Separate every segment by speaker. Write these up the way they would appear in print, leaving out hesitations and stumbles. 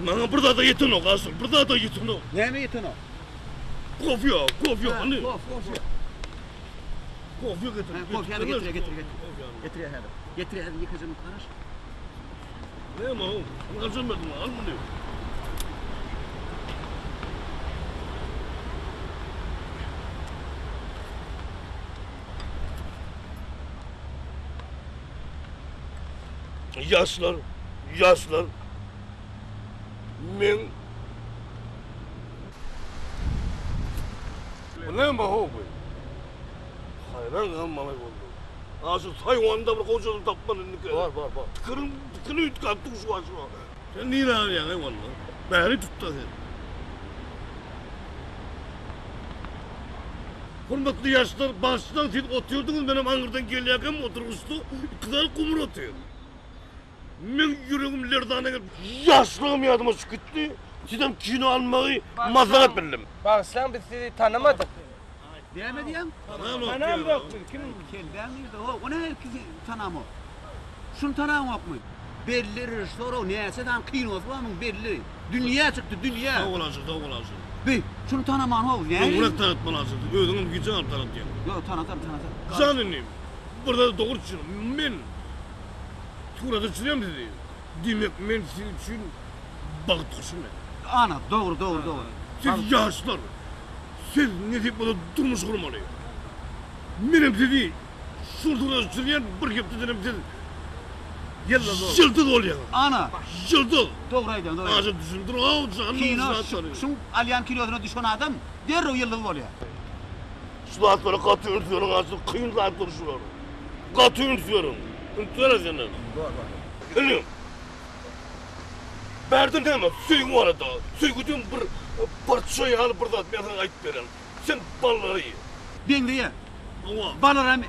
Speaker 1: Bana burada da yetin o Kasım, burada da yetin o.
Speaker 2: Ne mi yetin o?
Speaker 1: Kofi hani.
Speaker 2: Kofi.
Speaker 1: Kofi getir.
Speaker 2: Kofi hadi getir. Getir hadi yıkacağım karış.
Speaker 1: Ne mi o? Nasıl mı al bunu? Yaşlar. Men ne mi o bu? Hayran kalmalı oldu. Asıl hayvanda bir kocaman tapmanın ne var. Tıkırın ütkattı şu aşağı. Sen niye ağrıyorsun hayvanla? Beni tuttu sen. Hürmetli yaşlar, baştan siz oturdunuz benim Angır'dan gelirken oturmuştu. İktidar kumur oturuyor. Men yüreğim lerdan'a yaşlığım yadıma çıktı. Sizden kino almayı maslahat bildim.
Speaker 3: Bak sen biz sizi tanımadık.
Speaker 2: Diyemedi ya.
Speaker 3: Tanım yok. Kim?
Speaker 2: Kelden o ne herkesi tanım o. Şunu tanım yok mu? Belli sonra neyse'den kıynos var mı belli. Dünya çıktı dünya.
Speaker 1: Sağ olasın.
Speaker 2: Bir şunu tanıman o.
Speaker 1: Ben bırak tanıtma lazım. Ödünüm gücü alıp tanıtayım.
Speaker 2: Yok tanıtır.
Speaker 1: Canınıyım. Burada da doğru düşünüyorum. Men Turada düşünüyorum dedi. Demek men sizin için bağıt kuşum.
Speaker 2: Ana doğru.
Speaker 1: Siz yaşlar. Siz ne deyip burada durmuş kurmalı. Benim dedi. Şurada düşünüyorum bir yaptı dedim siz. Yıldı oluyor.
Speaker 2: Ana.
Speaker 1: Yıldı.
Speaker 2: Doğru.
Speaker 1: Ağzı düşündür. Canım
Speaker 2: Kino şun alyan kiloduna düşen adam derro yıllık oluyor.
Speaker 1: Suatları katıyorsun diyorum aslında kıyın katıyorsun şunları. Katıyorsun diyorum. Söyle senin.
Speaker 2: Doğru.
Speaker 1: Elim. Berdin deme, suyun var da. Suyu gücüm bir parçayı alıp burada atmayan ayıp veren. Sen balları ye.
Speaker 2: Ben de ye.
Speaker 1: Hava.
Speaker 2: Balar hem.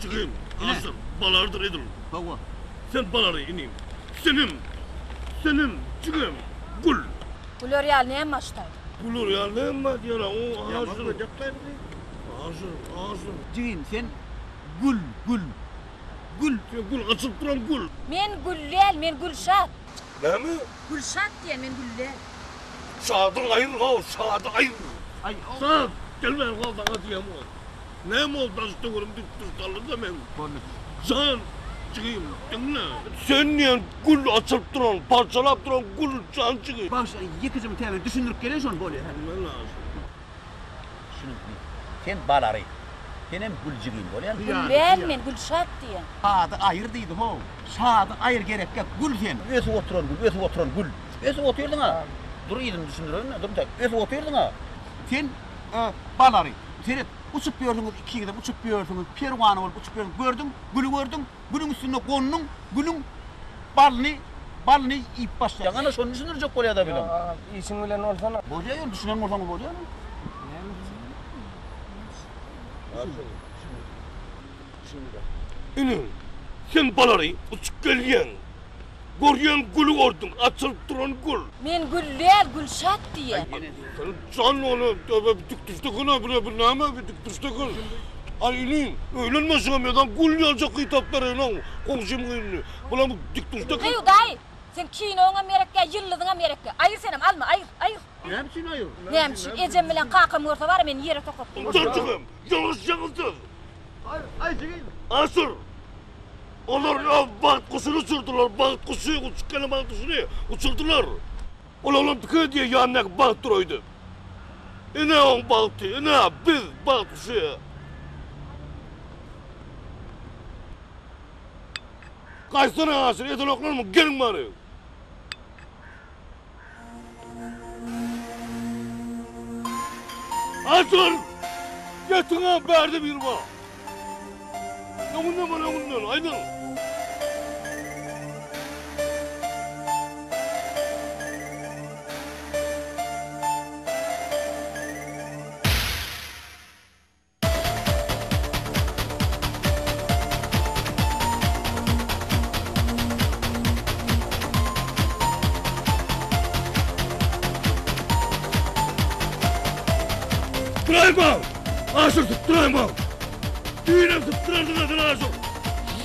Speaker 1: Çıkayım. Hazır. Balardır edin.
Speaker 2: Hava.
Speaker 1: Sen baları ineyim. Senin çıkayım. Gül.
Speaker 4: Gloryal ne baştaydı?
Speaker 1: Bulur ya ne mi diyor o hazır. Hazır.
Speaker 2: Cin sen gül.
Speaker 1: Sen gül açıp duran gül.
Speaker 4: Men Güllel, men Gülşat.
Speaker 1: Ne mi?
Speaker 4: Gülşat diye men Güllel.
Speaker 1: Şadın ayır ha, şadın ayır.
Speaker 2: Ay
Speaker 1: Sağ, gel ben kaldan atayım o. Ne mi oldu işte oğlum dik kalır da ben. Can, çıkayım, dinle. Sen niye gül açıp duran, parçalap duran gül can çıkayım.
Speaker 2: bak yıkıcım temin düşündürüp geliyor şunu böyle.
Speaker 1: Ne lazım?
Speaker 2: Şunu sen baları. Senin gülcüğün böyle.
Speaker 4: Güllel men Gülşat diye.
Speaker 2: Adı ayır deydi ho. Şadı ayır gerek yok. Gül sen. Ötü oturan gül. Ötü oturdun ha. Dur iyidim düşündürüyorum ya. Dur tek. Ötü oturdun ha. Sen baları. Seni uçup gördünüz, iki gidip uçup gördünüz. Pervanı olup uçup gördün. Gülü gördün. Gülün üstünde konunun. Gülün balını ip başlayan. Ana şunu düşündürecek oraya da bilim.
Speaker 3: İşin öyle olsana.
Speaker 2: Boca yok. Düşünen ortamı boca mı?
Speaker 1: İnin, sen baları uçup geliyen. Görüyen gülü gördün, açılıp duran gül.
Speaker 4: Men Güllel, Gülşat diye.
Speaker 1: Sen can onu bir düştü kına bir nama bir düştü kına. Ay inin, öğlenmesin ya da gül yazacak hitapları lan. Komşum gülünü. Buna bu dik düştü kına.
Speaker 4: Hayır dayı. Sen kinoğun Amerika, yıldızın Amerika. Ayır senem, alma, ayır.
Speaker 2: Ne biçim ayır?
Speaker 4: Neymiş, ecem bilen kakam orta var, men yere tokattım.
Speaker 1: Can çıkım, yanılsız.
Speaker 2: Ay çıkayım.
Speaker 1: Asır. Onlar bağıt kuşunu uçurdular, bağıt kuşu, uçukkanı bağıt kuşunu uçurdular. Onlar tıkı diye yanına bağıt duruyordu. Ne on bağıtı, ne biz bağıt kuşu. Kaçsana asır, eten oklar mı? Gelin bari. Asır! Yetin ha, berdi bir var. Ne bundan, aydın. Tutturayım Asır tutturayım Düğünem tutturardın adını Asır.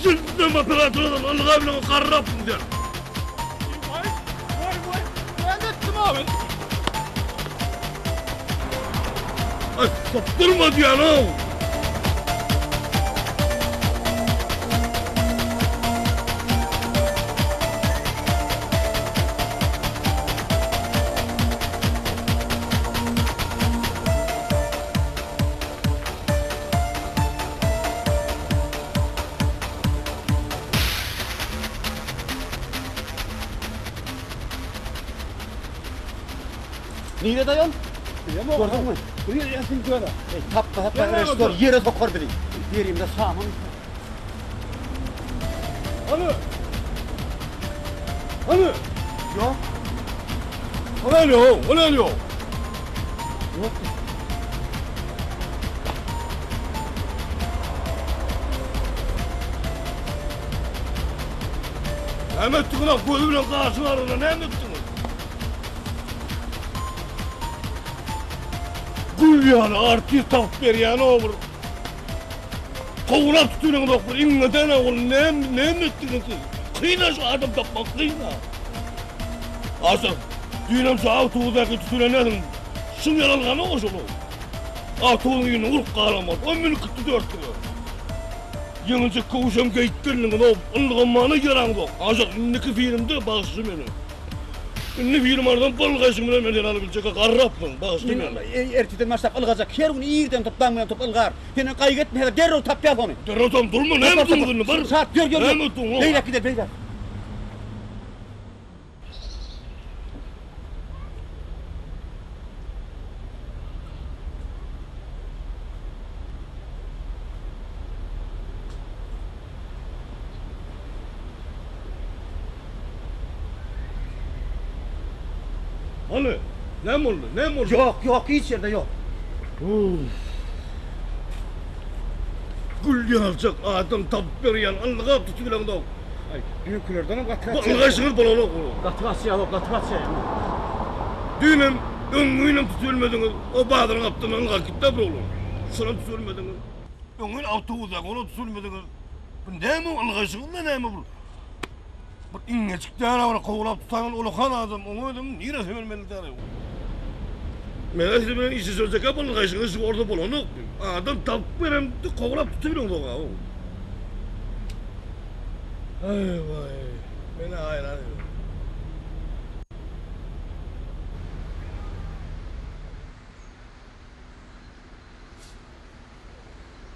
Speaker 1: Zıldırma operatörden Allah'a bile o karraptım der. abi. Ay saptırma diyen o.
Speaker 2: Niye dayan? Gördün mü?
Speaker 3: Buraya yasin göre.
Speaker 2: Tappa
Speaker 3: Yana
Speaker 2: restore
Speaker 3: bak.
Speaker 2: yere sokar biri. Vereyim de sağımın.
Speaker 1: Hani? Hani?
Speaker 2: Yok.
Speaker 1: O ne oluyor? O ne oluyor?
Speaker 2: Yok.
Speaker 1: Ne ettin lan? Gözümle karşına arasında ne ettin? Gül yani artist tap ver yani olur. Kovulap tutuyorsun doktor. İngilizce ne olur? Ne ettiniz siz? Kıyına şu adam tapmak kıyına. Asıl düğünem şu avtuğudaki tutuyorsun ne dedin? Şun yaralgana hoş olur. Avtuğun yine uruk kalamaz. 10 bin kıttı 4 lira. Yenice kovuşam geyittirinin o ınlığımağına yaran yok. Asıl indiki filmde bağışlı beni. Ünlü film aradan balgaysın bile beni alabilecek karraptın bağışlı beni.
Speaker 2: Erteden başlap ılgacak. Her gün iyiden toplanmayan top ılgar. Senin kayık etme. Derro tap yap onu.
Speaker 1: Derrotam durma ne yaptın bunu var?
Speaker 2: Saat gör.
Speaker 1: Ne yaptın oğlum?
Speaker 2: Beyler gider beyler.
Speaker 1: Hani? Ne mi oldu? Ne mi oldu?
Speaker 2: Yok hiç yerde yok.
Speaker 1: Gül yanacak adam tap veriyen anlığa tutuyorlar da.
Speaker 2: Büyüklerden
Speaker 1: Balgaysınız balana koyun.
Speaker 2: Katmasya yok katmasya.
Speaker 1: Düğünem öngüyle tutulmadınız. O Bahadır'ın yaptığını anlığa kitap olur. Şuna tutulmadınız. Öngüyle avtuğuza ona tutulmadınız. Bu ne mi anlıgaysınız ne mi bu? Bu ingecikten avra kovulap tutan ulukan adam. Onu ödüm nire severmeli tane. Meğerse ben işi söyleyecek hep anlıgaysınız orada bulanı yok. Adam tap verem kovulap tutuyor onu. Ay vay. Beni hayran ediyor.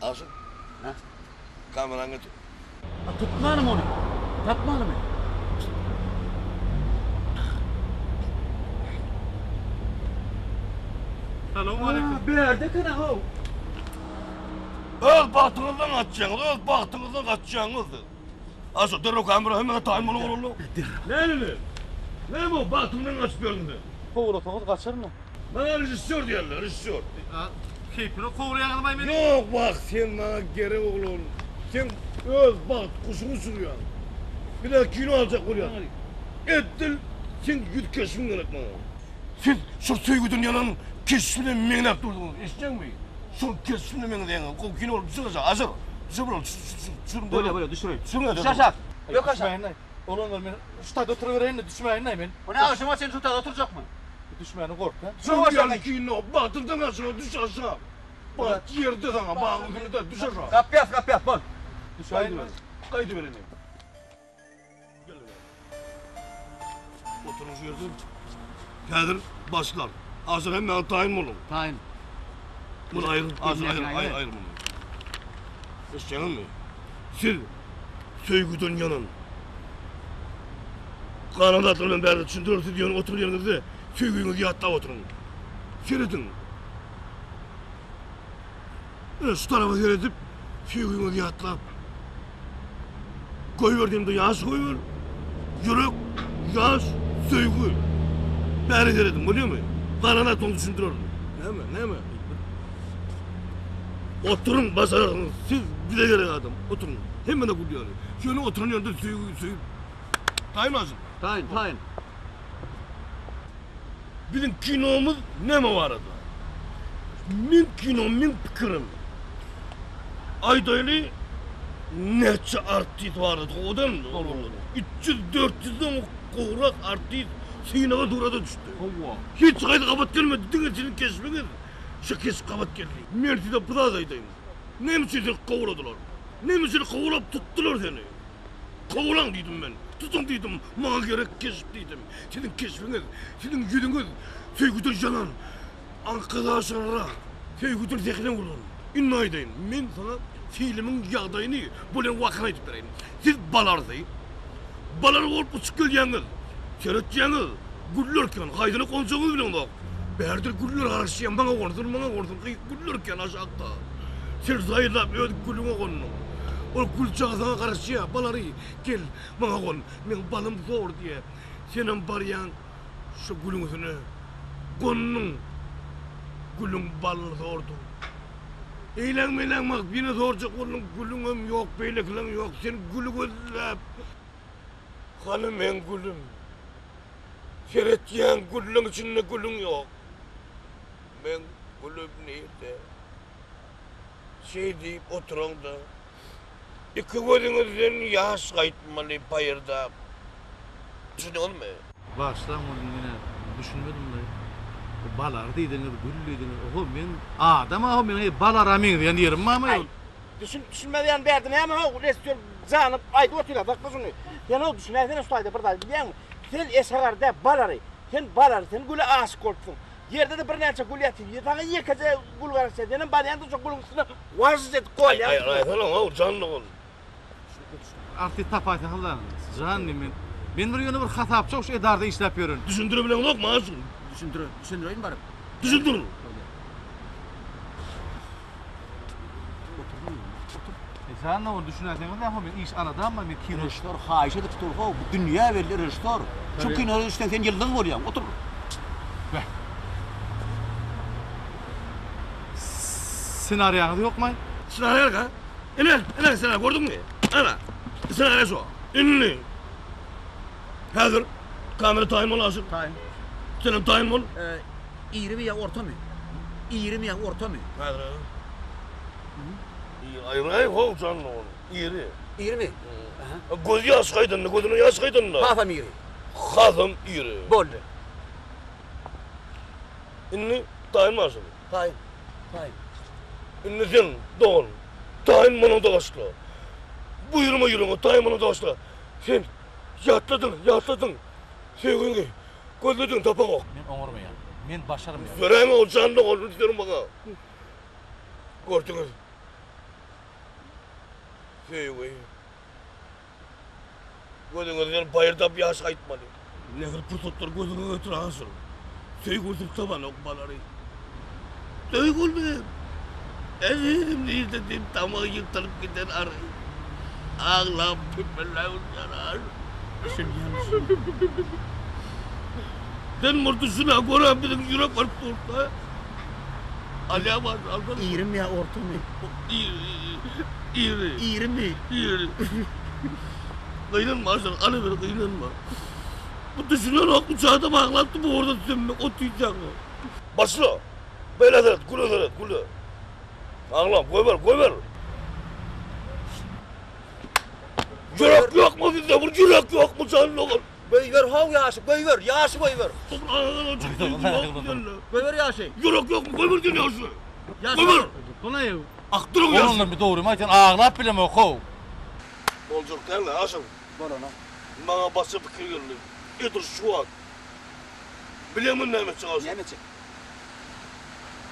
Speaker 1: Asıl.
Speaker 2: Ha?
Speaker 1: Kameranı tut.
Speaker 2: Tutmalım onu. Tapmalım.
Speaker 3: Selamünaleyküm.
Speaker 2: Bir yerde kana ho.
Speaker 1: Öz bahtınızdan kaçacaksınız, öz bahtınızdan kaçacaksınız. Asıl dur o kamera hemen time onu olur. Ne ne? Ne bu bahtından kaçmıyorsun de?
Speaker 3: Kovulasanız kaçar mı?
Speaker 1: Bana rejissör diyorlar, rejissör.
Speaker 3: Keyfini kovuraya kalmayın beni.
Speaker 1: Yok bak sen bana geri oğlum. Sen öz baht kuşunu sürüyorsun. Bir daha kino alacak oraya. Ettil sen yüz keşfin gerek bana. Siz şu söygüdün yanan keşfine menap durdunuz. İşecek mi? Şu keşfine menap diyen o kino olup sürece hazır. Sürün böyle.
Speaker 2: Böyle düşüreyim.
Speaker 1: Sürün.
Speaker 2: Şaşak.
Speaker 3: Yok aşağı. Oğlum ben şu tadı oturuvereyim de düşmeyin ne ben.
Speaker 2: O ne ağzıma sen tutar oturacak mı?
Speaker 3: Düşmeyeni kork ha.
Speaker 1: Sürün kino bahtından aşağı düş aşağı. Bak yerde sana bağ ucunu da düş aşağı.
Speaker 2: Kap yap bak.
Speaker 3: Düşmeyin mi?
Speaker 1: Kaydı verelim. Gel oturun şu yerde. Gelir başlar. Hazır hemen tayin olun.
Speaker 2: Tayin.
Speaker 1: Bunu ayırın. Hazır
Speaker 2: Ayırın.
Speaker 1: ayırın bunu. Eşcanım mı? Siz söygüdün yanın. Kanada atılın beri düşündürürsü diyorsun oturun yanınızda. Söygüyünüzü yatta oturun. Seyredin. Şu tarafa seyredip söygüyünüzü yatta. Koyuverdiğimde yağış koyuver. Yürek, yağış, söygü. Beri seyredin biliyor musun? Kanada onu düşündürürdüm. Ne mi? Oturun basarsınız. Siz bize gerek adam. Oturun. Hemen de gülüyor. Şöyle oturun yanında suyu. Tayin lazım.
Speaker 2: Tayin.
Speaker 1: Bizim kinomuz ne mi var adı? Min kino, min fikrim. Ayda öyle neçe artist vardı. Odan 300-400'den kuğrak artist Sinağa durada düştü.
Speaker 2: Hova.
Speaker 1: Hiç kaydı kabat gelmedi. Dingesini kesmeniz. Şu kes kabat geldi. Men size pıdadaydayım. Nemsizlik kovuladılar. Nemsizlik kovulap tuttular seni. Kovulan dedim ben. Tutun dedim. Bana gerek kesip dedim. Senin kesmeniz, senin yüzünüz, söygütür janan. Arkadaşlara söygütür zekine vurun. İnnaydayım. Men sana filmin yağdayını böyle vakına edip vereyim. Siz balardayım. Balar olup uçuk gelýäňiz. Seretýäňiz. Güllerken haýdyny konçaňyz bilen bak. Bärdir güller garaşýan bana gordun, güllerken aşakda. Sen zaýlap öd gülüňe gonun. Ol gül çağsaňa garaşýa balary gel bana gon. Men balym zor diye. Senem barýan şu gülüňüzüne gonun. Gülüň baly zordu. Eýlen mak beni zorjak bolun gülüňem ýok, beýlekleň ýok. Sen gülü gözläp Hani men gülüm. Seretýän gülüň içinde gülüň ýok. Men gülüm nerede? Şey deyip oturanda. İki gözüňizden ýaş gaýtmaly paýyrda. Düşünýärmi?
Speaker 3: Baştan onu yine düşünmedim de. O balar diýdiňiz, gül diýdiňiz. Oho men adam aho men balar amin diýen ýerim ama ýol.
Speaker 5: Düşünmeden verdim hem o restör zanıp aydı oturuyor bak şunu. Yani o düşünersen ustaydı burada biliyor musun? Sen esagarda balary. Sen balar sen gülü aşık oldun. Yerde de bir neçe gül yatıyor. Yatağa yekaca gül varsa senin balyandı çok gülün üstüne vaziyet koy ya.
Speaker 1: Ay falan canlı ol.
Speaker 3: Artık tapaýsa haldan. Canım men bir ýöne bir hatap çok edarda işläp ýörün.
Speaker 1: Düşündürebilen yok mu Azul?
Speaker 2: Düşündüreyim barıp.
Speaker 1: Düşündür.
Speaker 3: Sen ne onu düşünersen de ama men iş arada ama men kino
Speaker 2: Rejissör haýşe de tutur ho. Bu dünýä berdi rejissör. Şu kino işten sen yıldız bolýan. Otur.
Speaker 3: senaryoňyz ýokmy?
Speaker 1: Senaryo ka? Ene senaryo gördün mü? Ana. Senaryo şu. İnni. Hazır. Kamera time ol hazır.
Speaker 2: Taýyn.
Speaker 1: Senin time ol.
Speaker 2: İri mi ya orta mı? İri mi ya orta mı?
Speaker 1: Hazır. Ay ho canlı ol. İri.
Speaker 2: İri mi?
Speaker 1: Göz yaş kaydın, gözünü yaş kaydın da.
Speaker 2: Hafam iri.
Speaker 1: Hazım iri.
Speaker 2: Boldu.
Speaker 1: İnni time hazır.
Speaker 2: Taýyn.
Speaker 1: İnni sen doğun. Time bunu da başla. Buyurma yürüme, time bunu da başla. Sen yatladın. Sevgini, gözledin tapan ok.
Speaker 3: Men oňurmaýan. Men başarmýan.
Speaker 1: Vereme o canlı olun isterim bana. Gördünüz. Sevgi. Gözünüzden bayırda bir yaş kayıtmalı. Nehir pırsatlar gözünü götür asıl. Sevgildim taban ok baları. Sevgildim. Elim değil dedim tamağı yırtılıp giden arı. Ağlam tüpmeler yarar. Sen yanlışsın. Ben mırtısına gören bizim yürek var turda. Aliye var aldın.
Speaker 2: İri mi ya orta mı?
Speaker 1: İri.
Speaker 2: İri mi?
Speaker 1: İri. Kıynanma Hasan, anı ver kıynanma. Bu düşünen haklı çağda bağlattı bu orada tütünme, o tüyecek o. Başla. Böyle ederek, gülü. Ağlam, koy ver. Yürek yok mu bizde, bu yürek yok mu canlı oğlum?
Speaker 2: Beyver hav yaşı, beyver yaşı.
Speaker 1: Buyur
Speaker 2: Beyver yaşı.
Speaker 1: Yürek yok mu, koy ver gene yaşı.
Speaker 2: Yaşı.
Speaker 1: Koy ver.
Speaker 3: Buna ýok.
Speaker 1: Aktırın yaşı.
Speaker 3: Onunla bir doğru maýtan ağlap bilem oku.
Speaker 1: Olacak değil mi Hasan?
Speaker 2: Bolana.
Speaker 1: Bana basıp fikir geldi. Edir şu an. Bilemin ne emek çıkarsın?
Speaker 2: Näme çek?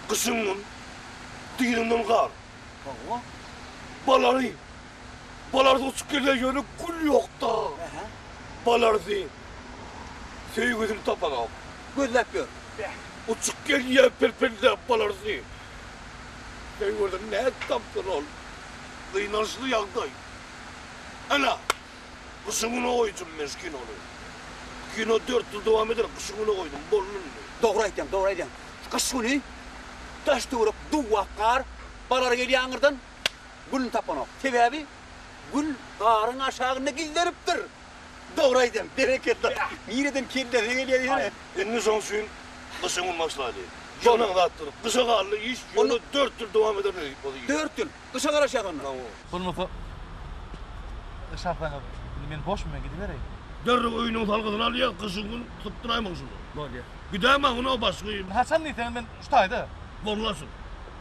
Speaker 1: Kışımın, diğerinden kar.
Speaker 2: Hawa.
Speaker 1: Baları da uçuk geliyor yönü gül yok da. Baları sevgilini tapan al.
Speaker 2: Gözläp gör.
Speaker 1: Uçuk geliyor perpelle baları sevgilini ne taptın ol. Kıynaşlı yağday. Ana, kışımını koydum meskin onu. Kino 4 yıl devam eder, kışımını koydum, bolun.
Speaker 2: Doğru aýdýan. Kış güni taş turup duwa kar, balar gelýär aňyrdan. Gülün tapanok. Sebebi gül garın aşağına gilleripdir. Doğru aýdýan. Bereketli. Nereden keldi? Ne gelýär ýene?
Speaker 1: Enni son suyun kışımın maslahatı. Jonan da attırıp, kışa karlı iş, yolu 4 yıl devam eder.
Speaker 2: 4 yıl. Kışa garaşağına.
Speaker 3: Bunu mu? Şafana men boş mu gidivereyim?
Speaker 1: Derre oyunun salgıdını al ya, kışın gün tıptırayım şunu.
Speaker 2: Bolýar.
Speaker 1: Gidemem ona başkayım.
Speaker 3: Hasan diýsen men ustaýdy.
Speaker 1: Borlasın.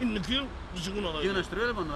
Speaker 1: İnniki kışın gün alayım.
Speaker 2: Ýöneşdirelim onu.